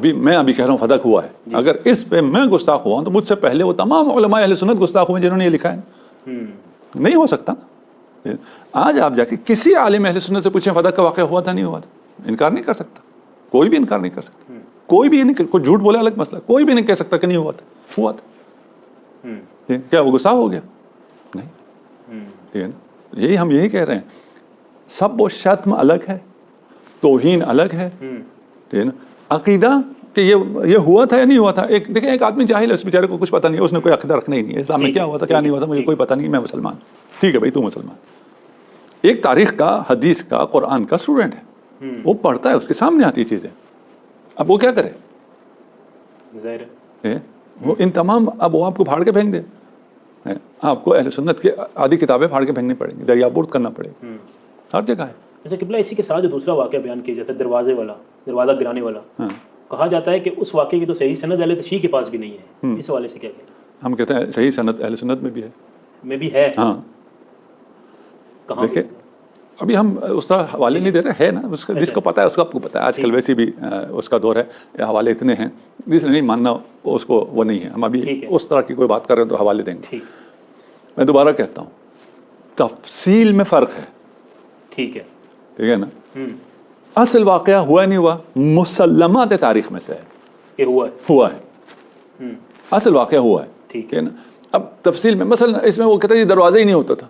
Speaker 1: میں ابھی کہہ رہا ہوں فدق ہوا ہے, اگر اس پہ میں گستاخ ہوا ہوں تو مجھ سے پہلے وہ تمام علماء اہل سنت گستاخ ہوئے جنہوں نے یہ لکھا ہے. نہیں ہو سکتا. آج آپ جا کے کسی عالم اہل سنت سے پوچھیں فدق کا واقعہ ہوا تھا نہیں ہوا تھا, انکار نہیں کر سکتا, کوئی بھی انکار نہیں کر سکتا, کوئی بھی نہیں, کوئی جھوٹ بولے الگ مسئلہ, کوئی بھی نہیں کہہ سکتا کہ نہیں ہوا تھا, ہوا تھا. کیا وہ گسا ہو گیا؟ نہیں. ٹھیک ہے نا, یہی کہہ رہے ہیں, سب و شتم الگ ہے, توہین الگ ہے. ٹھیک ہے نا, عقیدہ کہ یہ ہوا تھا یا نہیں ہوا تھا. دیکھیں ایک آدمی جاہل ہے, اس بیچارے کو کچھ پتہ نہیں ہے, اس نے کوئی عقیدہ رکھنا ہی نہیں ہے, اسلام میں کیا ہوا تھا کیا نہیں ہوا تھا مجھے کوئی پتہ نہیں, میں مسلمان. ٹھیک ہے بھائی, تو مسلمان. ایک تاریخ کا, حدیث کا, قرآن کا اسٹوڈنٹ ہے, وہ پڑھتا ہے, اس کے سامنے آتی چیزیں, اب وہ کیا کرے؟ وہ ان تمام, اب وہ آپ کو پھاڑ کے پھینک دے, آپ کو اہل سنت کی آدھی کتابیں پھاڑ کے پھینکنی پڑیں گی, دریافت کرنا پڑے گا, ہر جگہ ہے.
Speaker 2: جیسے قبلہ اسی کے ساتھ جو دوسرا واقعہ بیان کیا جاتا ہے دروازہ گرانے والا, کہا جاتا ہے کہ اس واقعے کی تو صحیح سند اہل تشیع کے پاس بھی نہیں ہے, اس حوالے سے کیا کہتے ہیں؟
Speaker 1: ہم کہتے ہیں صحیح سند اہل سنت میں بھی ہے. ہاں, دیکھیں ابھی ہم اس طرح حوالے نہیں دے رہے ہیں نا, جس کو پتا ہے اس کو آپ کو پتا ہے. آج کل ویسے بھی اس کا دور ہے, حوالے اتنے ہیں, جس نے نہیں ماننا اس کو وہ نہیں ہے. ہم ابھی اس طرح کی کوئی بات کر رہے ہیں تو حوالے دیں گے. میں دوبارہ کہتا ہوں, تفصیل میں فرق ہے.
Speaker 2: ٹھیک
Speaker 1: ہے نا, اصل واقعہ ہوا نہیں ہوا مسلمات تاریخ میں سے ہے
Speaker 2: کہ ہوا ہے.
Speaker 1: اصل واقعہ ہوا ہے. ٹھیک ہے نا. اب تفصیل میں مثلا اس میں وہ کہتا ہے یہ دروازہ ہی نہیں ہوتا تھا.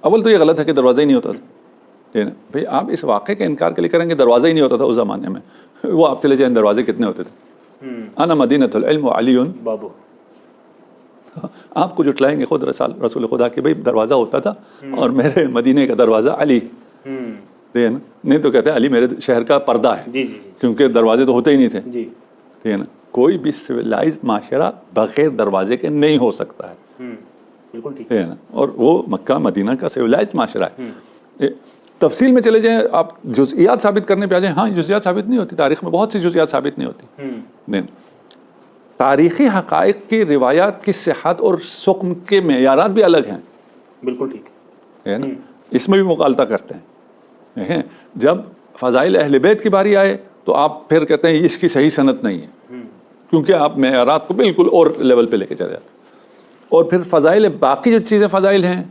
Speaker 1: اول تو یہ غلط ہے کہ دروازہ ہی نہیں ہوتا تھا. بھائی آپ اس واقعے کا انکار کے لیے کریں گے دروازہ ہی نہیں ہوتا تھا اس زمانے میں, وہ آپ چلے جائیں دروازے کتنے ہوتے تھے. انا مدینۃ العلم وعلی بابو. آپ کو جٹلائیں گے خود رسول خدا کہ بھائی دروازہ ہوتا تھا اور میرے مدینے کا دروازہ علی. نہیں تو کہتے ہیں علی میرے شہر کا پردہ ہے, کیونکہ دروازے تو ہوتے ہی نہیں تھے. ٹھیک ہے نا, کوئی بھی سویلائز معاشرہ بغیر دروازے کے نہیں ہو سکتا ہے.
Speaker 2: بالکل ٹھیک
Speaker 1: ہے نا, اور وہ مکہ مدینہ کا سویلائزڈ معاشرہ ہے. تفصیل میں چلے جائیں, آپ جزئیات ثابت کرنے پہ آ جائیں, ہاں جزئیات ثابت نہیں ہوتی, تاریخ میں بہت سی جزئیات ثابت نہیں ہوتی. نہیں, تاریخی حقائق کی روایات کی صحت اور سقم کے معیارات بھی الگ ہیں.
Speaker 2: بالکل ٹھیک
Speaker 1: ہے نا, اس میں بھی مغالطہ کرتے ہیں. دیکھیں جب فضائل اہل بیت کی باری آئے تو آپ پھر کہتے ہیں اس کی صحیح سند نہیں ہے, کیونکہ آپ معیارات کو بالکل اور لیول پہ لے کے چلے جاتے ہیں. اور پھر فضائل باقی جو چیزیں فضائل ہیں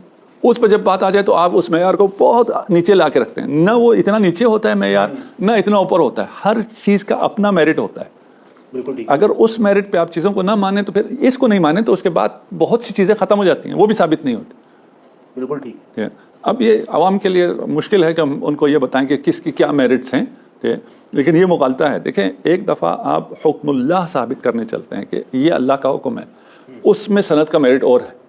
Speaker 1: اس پہ جب بات آ جائے تو آپ اس معیار کو بہت نیچے لا کے رکھتے ہیں. نہ وہ اتنا نیچے ہوتا ہے معیار, نہ اتنا اوپر ہوتا ہے. ہر چیز کا اپنا میرٹ ہوتا ہے.
Speaker 2: بالکل.
Speaker 1: اگر اس میرٹ پہ آپ چیزوں کو نہ مانیں تو پھر اس کو نہیں مانیں تو اس کے بعد بہت سی چیزیں ختم ہو جاتی ہیں, وہ بھی ثابت نہیں ہوتی.
Speaker 2: بالکل ٹھیک.
Speaker 1: اب یہ عوام کے لیے مشکل ہے کہ ہم ان کو یہ بتائیں کہ کس کی کیا میرٹس ہیں, لیکن یہ مغالطہ ہے. دیکھیں ایک دفعہ آپ حکم اللہ ثابت کرنے چلتے ہیں کہ یہ اللہ کا حکم ہے, اس میں سند کا میرٹ اور ہے.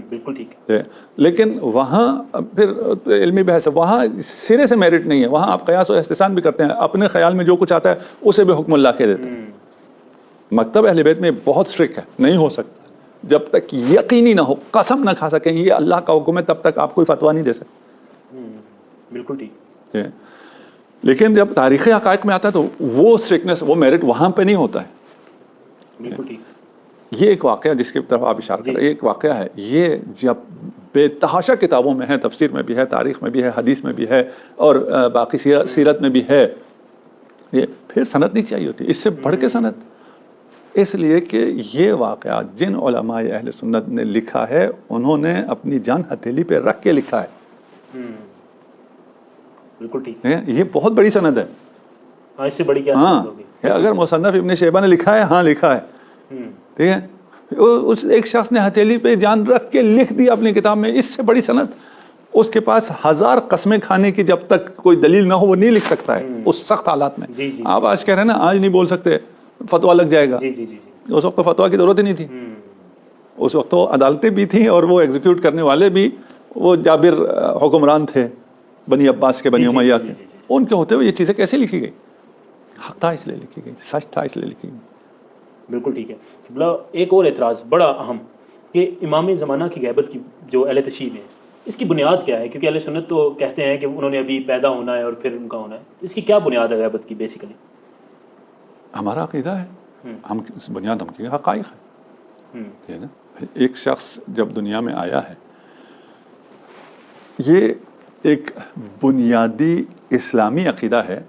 Speaker 2: بالکل ٹھیک ہے.
Speaker 1: لیکن وہاں پھر علمی بحث ہے, وہاں سرے سے میرٹ نہیں ہے, وہاں آپ قیاس و استحسان بھی کرتے ہیں, اپنے خیال میں جو کچھ آتا ہے اسے بھی حکم اللہ کہہ دیتے ہیں. مکتب اہل بیت میں بہت اسٹرکٹ ہے, نہیں ہو سکتا جب تک یقینی نہ ہو, قسم نہ کھا سکیں یہ اللہ کا حکم ہے, تب تک آپ کوئی فتویٰ نہیں دے سکتے.
Speaker 2: بالکل ٹھیک.
Speaker 1: لیکن جب تاریخی حقائق میں آتا ہے تو وہ اسٹرکٹنس, وہ میرٹ وہاں پہ نہیں ہوتا ہے.
Speaker 2: بالکل ٹھیک.
Speaker 1: یہ ایک واقعہ جس کی طرف آپ اشارہ کر رہے ہیں, ایک واقعہ ہے یہ جب بے تحاشا کتابوں میں ہے, تفسیر میں بھی ہے, تاریخ میں بھی ہے, حدیث میں بھی ہے, اور باقی سیرت میں بھی ہے. یہ پھر سند نہیں چاہیے ہوتی, اس سے بڑھ کے سند, اس لیے کہ یہ واقعہ جن علماء اہل سنت نے لکھا ہے انہوں نے اپنی جان ہتھیلی پہ رکھ کے لکھا ہے.
Speaker 2: بالکل ٹھیک.
Speaker 1: یہ بہت بڑی سند ہے.
Speaker 2: اس سے بڑی کیا
Speaker 1: سند ہوگی؟ اگر مصنف ابن شیبہ نے لکھا ہے, ہاں لکھا ہے, ٹھیک ہے, اس ایک شخص نے ہتھیلی پہ جان رکھ کے لکھ دی اپنی کتاب میں, اس سے بڑی سند. اس کے پاس 1000 قسمیں کھانے کی جب تک کوئی دلیل نہ ہو وہ نہیں لکھ سکتا ہے اس سخت حالات میں. آپ آج کہہ رہے ہیں نا آج نہیں بول سکتے, فتویٰ لگ جائے گا. اس وقت تو فتویٰ کی ضرورت ہی نہیں تھی. اس وقت تو عدالتیں بھی تھیں اور وہ ایگزیکیوٹ کرنے والے بھی وہ جابر حکمران تھے بنی عباس کے, بنی امیہ کے. ان کے ہوتے ہوئے یہ چیزیں کیسے لکھی گئی؟ حق تھا اس لیے لکھی گئی, سچ تھا اس لیے لکھی گئی.
Speaker 2: بالکل ٹھیک ہے. ایک اور اعتراض بڑا اہم کہ امام زمانہ کی غیبت کی جو اہل تشیع ہے اس کی بنیاد کیا ہے؟ کیونکہ اہل سنت تو کہتے ہیں کہ انہوں نے ابھی پیدا ہونا ہے اور پھر ان کا ہونا ہے. اس کی کیا بنیاد ہے غیبت کی؟ بیسیکلی
Speaker 1: ہمارا عقیدہ ہے, ہم بنیاد ہم کی حقائق ہے نا. ایک شخص جب دنیا میں آیا ہے, یہ ایک بنیادی اسلامی عقیدہ ہے,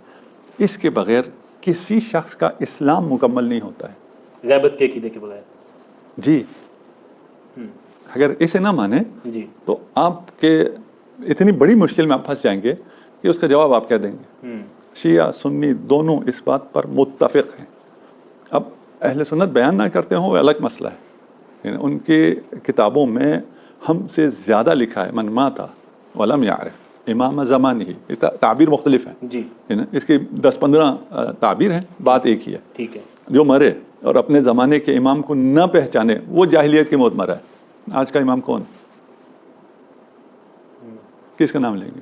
Speaker 1: اس کے بغیر کسی شخص کا اسلام مکمل نہیں ہوتا ہے.
Speaker 2: غیبت کے عقیدے کے بغیر؟
Speaker 1: جی. اگر اسے نہ مانے
Speaker 2: جی
Speaker 1: تو آپ کے اتنی بڑی مشکل میں آپ پھنس جائیں گے کہ اس کا جواب آپ کیا دیں گے. شیعہ سنی دونوں اس بات پر متفق ہیں. اب اہل سنت بیان نہ کرتے ہوں وہ الگ مسئلہ ہے. یعنی ان کی کتابوں میں ہم سے زیادہ لکھا ہے من مات ولم یعرف امام زمانہ. تعبیر مختلف ہیں
Speaker 2: جی
Speaker 1: اس کی 10-15 تعبیر ہیں, بات ایک ہی ہے.
Speaker 2: ٹھیک ہے.
Speaker 1: جو مرے اور اپنے زمانے کے امام کو نہ پہچانے وہ جاہلیت کی موت مرا ہے. آج کا امام کون, کس کا نام لیں گے؟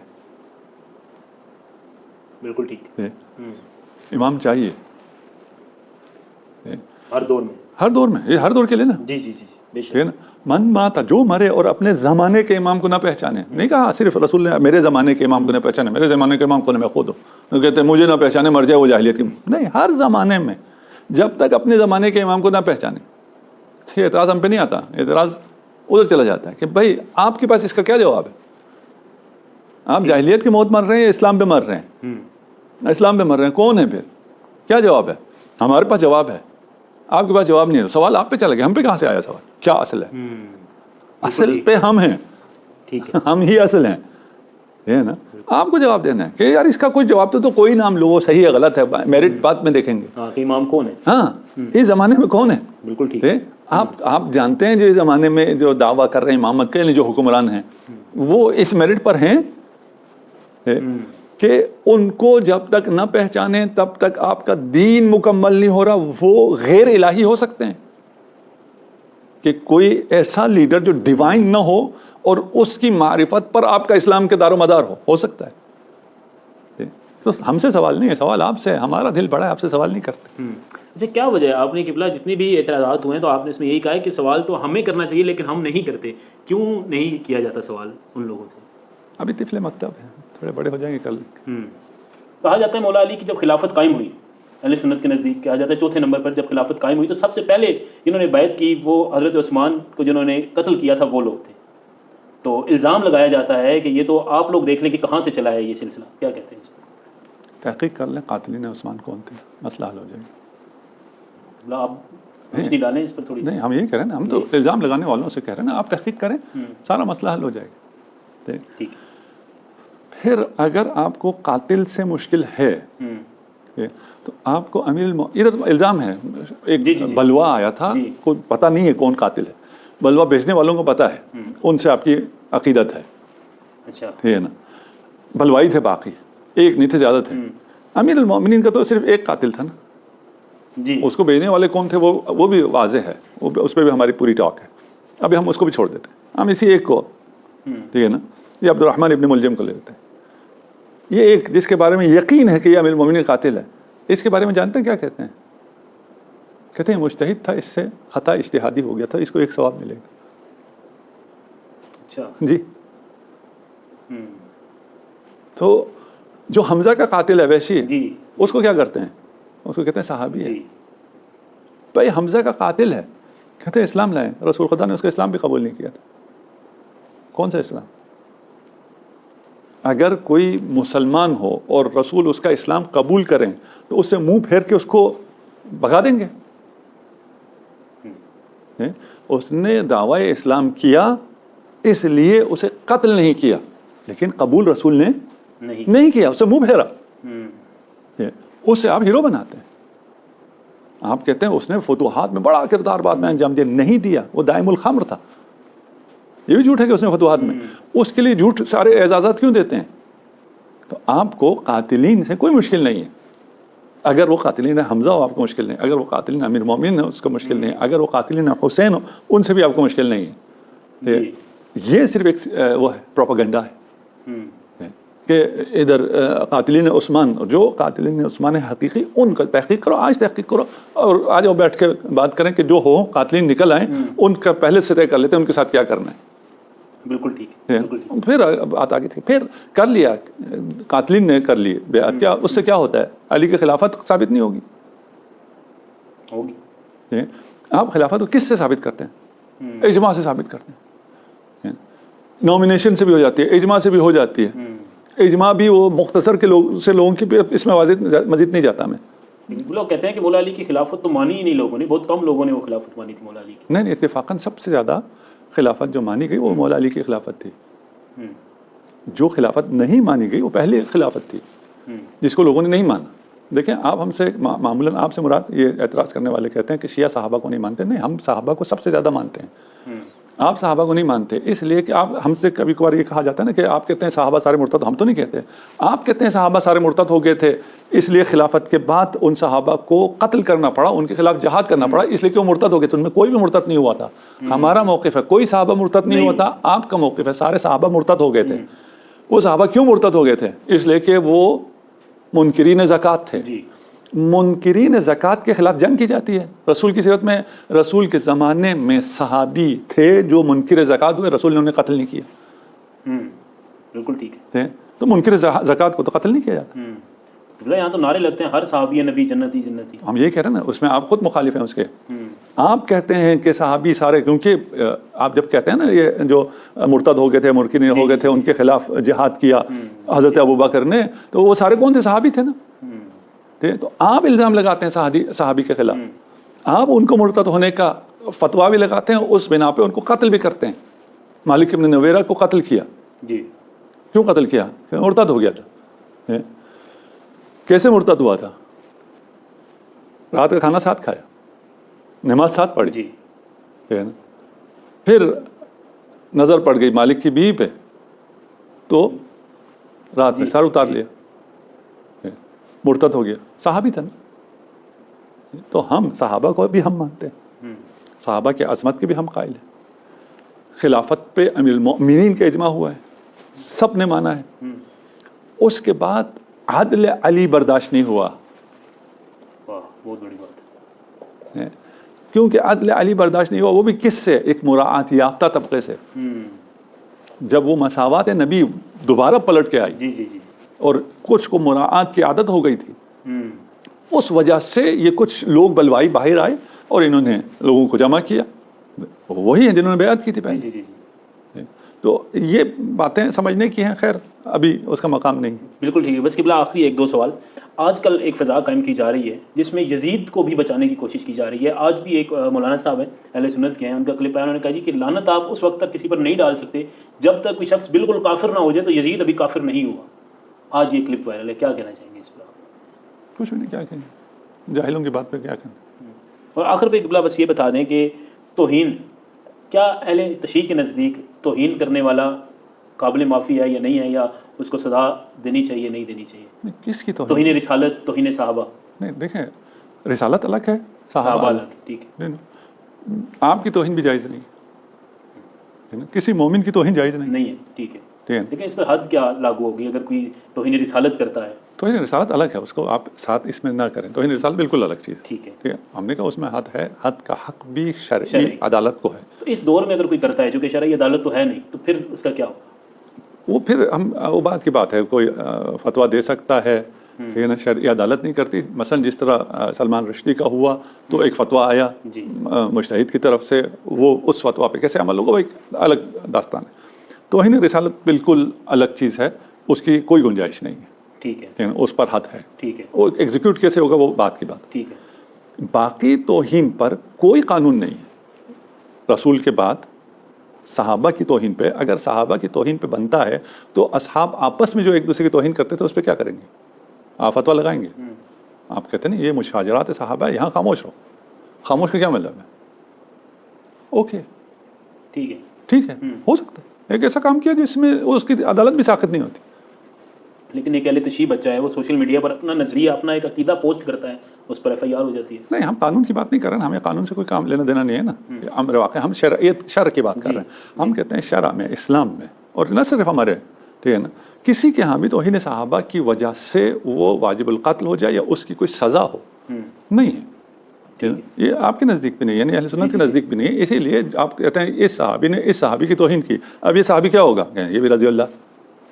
Speaker 2: بالکل ٹھیک.
Speaker 1: امام چاہیے
Speaker 2: ہر دور میں,
Speaker 1: ہر دور میں, یہ ہر دور کے لیے نا.
Speaker 2: جی جی جی بے شک.
Speaker 1: من ماتا, جو مرے اور اپنے زمانے کے امام کو نہ پہچانے. نہیں کہا صرف رسول نے میرے زمانے کے امام کو نہ پہچانے, میرے زمانے کے امام کو میں خود ہوں. کہتے ہیں مجھے نہ پہچانے مر جائے وہ جاہلیت کی. نہیں, ہر زمانے میں جب تک اپنے زمانے کے امام کو نہ پہچانے. یہ اعتراض ہم پہ نہیں آتا, اعتراض ادھر چلا جاتا ہے کہ بھائی آپ کے پاس اس کا کیا جواب ہے؟ آپ جاہلیت کی موت مر رہے ہیں, اسلام پہ مر رہے ہیں, اسلام پہ مر رہے ہیں, کون ہے پھر؟ کیا جواب ہے؟ ہمارے پاس جواب ہے, آپ کے پاس جواب نہیں ہے. سوال آپ پہ چلا گیا, ہم پہ کہاں سے آیا سوال؟ کیا اصل ہے؟ اصل پہ ہم ہیں, ہم ہی اصل ہیں, یہ نا. آپ کو جواب دینا ہے کہ یار اس کا کوئی جواب تو کوئی نام لو, وہ صحیح ہے غلط ہے, میرٹ بات میں دیکھیں گے
Speaker 2: امام کون ہے.
Speaker 1: ہاں, اس زمانے میں کون ہے.
Speaker 2: بالکل ٹھیک.
Speaker 1: آپ جانتے ہیں جو اس زمانے میں جو دعویٰ کر رہے ہیں امامت کے, جو حکمران ہیں وہ اس میرٹ پر ہیں کہ ان کو جب تک نہ پہچانے تب تک آپ کا دین مکمل نہیں ہو رہا. وہ غیر الہی ہو سکتے ہیں کہ کوئی ایسا لیڈر جو ڈیوائن نہ ہو اور اس کی معرفت پر آپ کا اسلام کے دار و مدار ہو سکتا ہے. تو ہم سے سوال نہیں ہے, سوال آپ سے. ہمارا دل بڑا ہے, آپ سے سوال نہیں کرتے.
Speaker 2: اسے کیا وجہ ہے؟ آپ نے قبلہ جتنی بھی اعتراضات ہوئے ہیں تو آپ نے اس میں یہی کہا ہے کہ سوال تو ہمیں کرنا چاہیے لیکن ہم نہیں کرتے. کیوں نہیں کیا جاتا سوال ان لوگوں سے؟
Speaker 1: ابھی طفل مکتب ہے, تھوڑے بڑے ہو جائیں گے کل.
Speaker 2: کہا جاتا ہے مولا علی کی جب خلافت قائم ہوئی, اہل سنت کے نزدیک کہا جاتا ہے چوتھے نمبر پر جب خلافت قائم ہوئی تو سب سے پہلے جنہوں نے بیعت کی وہ حضرت عثمان کو جنہوں نے قتل کیا تھا وہ لوگ تھے. تو الزام لگایا جاتا ہے کہ یہ تو آپ لوگ دیکھ لیں کہ کہاں سے چلا ہے یہ سلسلہ. کیا کہتے ہیں اس پر؟
Speaker 1: تحقیق کر لیں قاتلین عثمان کون تھے, مسئلہ حل ہو جائے گا.
Speaker 2: آپ روشنی ڈالیں اس پر تھوڑی.
Speaker 1: نہیں, ہم یہی کہہ رہے ہیں نا, ہم تو الزام لگانے والوں سے کہہ رہے ہیں نا, آپ تحقیق کریں, سارا مسئلہ حل ہو جائے گا.
Speaker 2: ٹھیک.
Speaker 1: پھر اگر آپ کو قاتل سے مشکل ہے تو آپ کو ادھر الزام ہے, ایک بلوا آیا تھا, کوئی پتہ نہیں ہے کون قاتل ہے, بلوا بیچنے والوں کو پتہ ہے, ان سے آپ کی عقیدت ہے.
Speaker 2: اچھا,
Speaker 1: ہے نا, بلوائی تھے, باقی ایک نہیں تھے, زیادہ تھے. امیر المومنین کا تو صرف ایک قاتل تھا نا,
Speaker 2: جی
Speaker 1: اس کو بیچنے والے کون تھے وہ بھی واضح ہے, اس پہ بھی ہماری پوری ٹاک ہے. ابھی ہم اس کو بھی چھوڑ دیتے ہیں, ہم اسی ایک کو, ٹھیک ہے نا, یہ عبد الرحمن ابن ملجم کو لے لیتے ہیں. یہ ایک جس کے بارے میں یقین ہے کہ یہ امیر المومنین قاتل ہے, اس کے بارے میں جانتے ہیں کیا کہتے ہیں؟ کہتے ہیں مجتہد تھا, اس سے خطا اجتہادی ہو گیا تھا, اس کو ایک ثواب ملے گا.
Speaker 2: اچھا
Speaker 1: جی. تو جو حمزہ کا قاتل ہے ویشی, اس کو کیا کرتے ہیں؟ اس کو کہتے ہیں صحابی ہے. بھائی حمزہ کا قاتل ہے, کہتے ہیں اسلام لائیں, رسول خدا نے اس کا اسلام بھی قبول نہیں کیا تھا. کون سا اسلام؟ اگر کوئی مسلمان ہو اور رسول اس کا اسلام قبول کریں تو اس سے منہ پھیر کے اس کو بھگا دیں گے. اس نے دعوی اسلام کیا اس لیے اسے قتل نہیں کیا, لیکن قبول رسول نے نہیں کیا, اسے منہ پھیرا. اس سے آپ ہیرو بناتے ہیں. آپ کہتے ہیں اس نے فتوحات میں بڑا کردار بعد میں انجام دیا. نہیں دیا, وہ دائم الخمر تھا. یہ بھی جھوٹ ہے کہ اس نے فتوحات میں, اس کے لیے جھوٹ سارے اعزازات کیوں دیتے ہیں؟ تو آپ کو قاتلین سے کوئی مشکل نہیں ہے. اگر وہ قاتلین حمزہ ہو آپ کو مشکل نہیں, اگر وہ قاتلین امیر مومنین ہے اس کو مشکل نہیں, اگر وہ قاتلین حسین ہو ان سے بھی آپ کو مشکل نہیں ہے. یہ صرف ایک وہ ہے پروپیگنڈا ہے کہ ادھر قاتلین عثمان, جو قاتلین عثمان حقیقی ان کا تحقیق کرو, آج تحقیق کرو اور آج وہ بیٹھ کے بات کریں کہ جو ہو قاتلین نکل آئیں ان کا پہلے سے طے کر لیتے ہیں ان کے ساتھ کیا کرنا ہے.
Speaker 2: بالکل ٹھیک.
Speaker 1: پھر بات آگے تھی, پھر کر لیا, قاتلین نے کر لی بیعت, کیا اس سے کیا ہوتا ہے؟ علی کی خلافت ثابت نہیں ہوگی. آپ خلافت کو کس سے ثابت کرتے ہیں؟ اجماع سے ثابت کرتے ہیں. نومینیشن سے بھی ہو جاتی ہے, اجماع سے بھی ہو جاتی ہے. اجماع بھی وہ مختصر کے لوگوں کی اس میں مزید نہیں جاتا. میں
Speaker 2: لوگ کہتے ہیں کہ مولا علی کی خلافت تو مانی ہی نہیں لوگوں نے, بہت کم لوگوں نے وہ خلافت مانی تھی مولا علی کی.
Speaker 1: نہیں, اتفاقاً سب سے زیادہ خلافت جو مانی گئی وہ مولا علی کی خلافت تھی. جو خلافت نہیں مانی گئی وہ پہلی خلافت تھی جس کو لوگوں نے نہیں مانا. دیکھیں آپ ہم سے معمولاً آپ سے مراد یہ اعتراض کرنے والے کہتے ہیں کہ شیعہ صحابہ کو نہیں مانتے. نہیں, ہم صحابہ کو سب سے زیادہ مانتے ہیں. آپ صحابہ کو نہیں مانتے اس لیے کہ آپ ہم سے کبھی کبھار یہ کہا جاتا ہے نا کہ آپ کہتے ہیں صحابہ سارے مرتد. ہم تو نہیں کہتے. آپ کہتے ہیں صحابہ سارے مرتد ہو گئے تھے اس لیے خلافت کے بعد ان صحابہ کو قتل کرنا پڑا, ان کے خلاف جہاد کرنا پڑا, اس لیے کہ وہ مرتد ہو گئے تھے. ان میں کوئی بھی مرتد نہیں ہوا تھا. ہمارا موقف ہے کوئی صحابہ مرتد نہیں ہوا تھا. آپ کا موقف ہے سارے صحابہ مرتد ہو گئے تھے. وہ صحابہ کیوں مرتد ہو گئے تھے؟ اس لیے کہ وہ منکرین زکوٰۃ تھے. منکرین زکوٰۃ کے خلاف جنگ کی جاتی ہے. رسول کی سیرت میں رسول کے زمانے میں صحابی تھے جو منکر زکوٰۃ ہوئے, رسول نے انہیں قتل نہیں کیا.
Speaker 2: بالکل ٹھیک ہے.
Speaker 1: تو منکر زکوٰۃ کو تو قتل نہیں کیا جاتا.
Speaker 2: یہاں تو نعرے لگتے ہیں ہر صحابی نبی جنتی جنتی.
Speaker 1: ہم یہ کہہ رہے ہیں نا, اس میں آپ خود مخالف ہیں اس کے. آپ کہتے ہیں کہ صحابی سارے, کیونکہ آپ جب کہتے ہیں نا یہ جو مرتد ہو گئے تھے منکرین ہو گئے تھے ان کے خلاف جہاد کیا حضرت ابوبکر نے, تو وہ سارے کون تھے؟ صحابی تھے نا. تو آپ الزام لگاتے ہیں صحابی کے خلاف. آپ ان کو مرتد ہونے کا فتویٰ بھی لگاتے ہیں, اس بنا پہ ان کو قتل بھی کرتے ہیں. مالک ابن نویرہ کو قتل کیا. کیوں قتل کیا؟ مرتد ہو گیا تھا. کیسے مرتد ہوا تھا؟ رات کا کھانا ساتھ کھایا, نماز ساتھ پڑھی, پھر نظر پڑ گئی مالک کی بیوی پہ تو رات میں سر اتار لیا, مرتد ہو گیا. صحابی تھا نا. تو ہم صحابہ کو بھی ہم مانتے ہیں, صحابہ کی عظمت کے بھی ہم قائل ہیں. خلافت پہ امیر المؤمنین کا اجماع ہوا ہے, سب نے مانا ہے. اس کے بعد عدل علی برداشت نہیں ہوا.
Speaker 2: بہت بڑی بات ہے.
Speaker 1: کیونکہ عدل علی برداشت نہیں ہوا, وہ بھی کس سے؟ ایک مراعات یافتہ طبقے سے. جب وہ مساوات نبی دوبارہ پلٹ کے آئی اور کچھ کو مراعات کی عادت ہو گئی تھی, اس وجہ سے یہ کچھ لوگ بلوائی باہر آئے اور انہوں نے لوگوں کو جمع کیا. وہی ہیں جنہوں نے بیعت کی تھی پہلے. تو یہ باتیں سمجھنے کی ہیں. خیر ابھی اس کا مقام نہیں.
Speaker 2: بالکل ٹھیک ہے. بس قبلہ آخری ایک دو سوال. آج کل ایک فضا قائم کی جا رہی ہے جس میں یزید کو بھی بچانے کی کوشش کی جا رہی ہے. آج بھی ایک مولانا صاحب ہیں اہل سنت کے ہیں, ان کا کلپ آیا, انہوں نے کہا جی کہ لعنت آپ اس وقت تک کسی پر نہیں ڈال سکتے جب تک کوئی شخص بالکل کافر نہ ہو جائے. تو یزید ابھی کافر نہیں ہوا. آج یہ کلپ وائرل ہے, کیا کہنا چاہیں گے اس پر؟
Speaker 1: کچھ نہیں, کیا کہیں, جاہلوں کی بات پہ کیا کہیں.
Speaker 2: اور آخر پہ قبلہ بس یہ بتا دیں کہ توہین کیا اہل تشیع کے نزدیک توہین کرنے والا قابل معافی ہے یا نہیں ہے, یا اس کو سزا دینی چاہیے نہیں دینی چاہیے؟
Speaker 1: کس کی
Speaker 2: توہین رسالت, توہین صحابہ؟
Speaker 1: نہیں دیکھیں, رسالت الگ ہے,
Speaker 2: صحابہ الگ. ٹھیک ہے.
Speaker 1: آپ کی توہین بھی جائز نہیں, کسی مومن کی توہین جائز نہیں
Speaker 2: ہے. ٹھیک ہے. لیکن اس پر حد کیا لاگو ہوگی اگر کوئی توہین رسالت کرتا ہے؟
Speaker 1: توہین رسالت الگ ہے, اس کو آپ ساتھ اس میں نہ کریں. توہین رسالت بالکل الگ چیز.
Speaker 2: ٹھیک ہے.
Speaker 1: ہم نے کہا اس میں حد ہے, حد کا حق بھی شرعی عدالت کو ہے.
Speaker 2: تو اس دور میں اگر کوئی کرتا ہے جو کہ شرعی عدالت تو ہے نہیں, تو پھر اس کا کیا ہوگا؟
Speaker 1: وہ پھر ہم وہ بات کی بات ہے, کوئی فتویٰ دے سکتا ہے, ٹھیک ہے نا. شرعی عدالت نہیں کرتی. مثلا جس طرح سلمان رشدی کا ہوا تو ایک فتویٰ آیا مجتہد کی طرف سے, وہ اس فتویٰ پہ کیسے عمل ہوگا وہ ایک الگ داستان ہے. توہین رسالت بالکل الگ چیز ہے, اس کی کوئی گنجائش نہیں ہے.
Speaker 2: ٹھیک ہے.
Speaker 1: اس پر حد ہے.
Speaker 2: ٹھیک ہے.
Speaker 1: وہ ایگزیکیوٹ کیسے ہوگا وہ بات کی بات.
Speaker 2: ٹھیک ہے.
Speaker 1: باقی توہین پر کوئی قانون نہیں ہے. رسول کے بعد صحابہ کی توہین پہ, اگر صحابہ کی توہین پہ بنتا ہے تو اصحاب آپس میں جو ایک دوسرے کی توہین کرتے تھے اس پہ کیا کریں گے؟ آپ فتویٰ لگائیں گے؟ آپ کہتے ہیں یہ مشاجرات صحابہ ہے, یہاں خاموش رہو. خاموش کا کیا مطلب ہے؟ اوکے
Speaker 2: ٹھیک ہے.
Speaker 1: ٹھیک ہے, ہو سکتا ہے ایک ایسا کام کیا جس میں اس کی عدالت بھی ساخت نہیں ہوتی.
Speaker 2: لیکن ایک اہل تشیع بچہ ہے, وہ سوشل میڈیا پر اپنا نظریہ, اپنا ایک عقیدہ پوسٹ کرتا ہے, اس پر FIR ہو جاتی ہے.
Speaker 1: نہیں, ہم قانون کی بات نہیں کر رہے ہیں, ہمیں قانون سے کوئی کام لینا دینا نہیں ہے نا. امر واقع ہم شرع کی بات کر رہے ہیں. ہم کہتے ہیں شرع میں, اسلام میں, اور نہ صرف ہمارے, ٹھیک ہے نا, کسی کے ہاں بھی توہین صحابہ کی وجہ سے وہ واجب القتل ہو جائے یا اس کی کوئی سزا ہو, نہیں ہے. یہ آپ کے نزدیک بھی نہیں, یعنی اہل سنت کے نزدیک بھی نہیں. اسی لیے آپ کہتے ہیں اس صحابی نے اس صحابی کی توہین کی, اب یہ صحابی کیا ہوگا؟ یہ بھی رضی اللہ.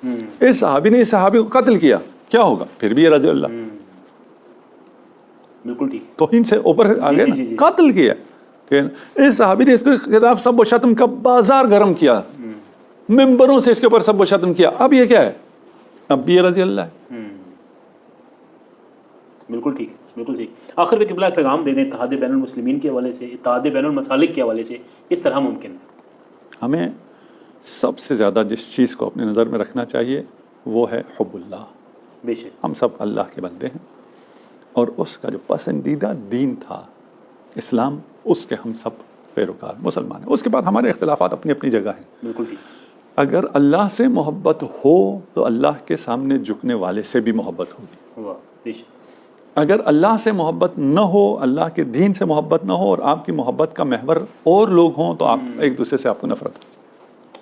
Speaker 1: اس صحابی نے اس صحابی کو قتل کیا, کیا ہوگا؟ پھر بھی یہ رضی اللہ.
Speaker 2: بالکل ٹھیک.
Speaker 1: توہین سے اوپر آ گیا نا, قتل کیا. اس صحابی نے اس کے خلاف سب و شتم کا بازار گرم کیا, ممبروں سے اس کے اوپر سب و شتم کیا. اب یہ کیا ہے؟ اب بھی یہ رضی اللہ ہے.
Speaker 2: بالکل ٹھیک, بالکل صحیح. آخر میں قبلہ پیغام دے دیں اتحاد بین المسلمین کے حوالے سے, اتحاد بین المسالک کے حوالے سے, اس طرح ممکن ہے؟
Speaker 1: ہمیں سب سے زیادہ جس چیز کو اپنے نظر میں رکھنا چاہیے وہ ہے حب اللہ.
Speaker 2: بے شک.
Speaker 1: ہم سب اللہ کے بندے ہیں اور اس کا جو پسندیدہ دین تھا اسلام، اس کے ہم سب پیروکار مسلمان ہیں. اس کے بعد ہمارے اختلافات اپنی اپنی جگہ ہیں.
Speaker 2: بالکل ٹھیک.
Speaker 1: اگر اللہ سے محبت ہو تو اللہ کے سامنے جھکنے والے سے بھی محبت ہوگی.
Speaker 2: واہ. بے شک.
Speaker 1: اگر اللہ سے محبت نہ ہو، اللہ کے دین سے محبت نہ ہو اور آپ کی محبت کا محور اور لوگ ہوں تو آپ ایک دوسرے سے آپ کو نفرت ہو.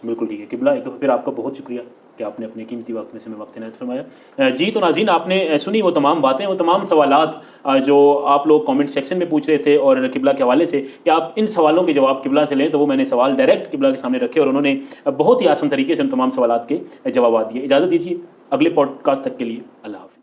Speaker 2: بالکل ٹھیک ہے. قبلہ ایک دفعہ پھر آپ کا بہت شکریہ کہ آپ نے اپنے قیمتی وقت میں سے وقت عنایت فرمایا. جی تو ناظرین، آپ نے سنی وہ تمام باتیں، وہ تمام سوالات جو آپ لوگ کامنٹ سیکشن میں پوچھ رہے تھے اور قبلہ کے حوالے سے کہ آپ ان سوالوں کے جواب قبلہ سے لیں، تو وہ میں نے سوال ڈائریکٹ قبلہ کے سامنے رکھے اور انہوں نے بہت ہی آسان طریقے سے ان تمام سوالات کے جوابات دیے. اجازت دیجیے اگلے پوڈ کاسٹ تک کے لیے. اللہ حافظ.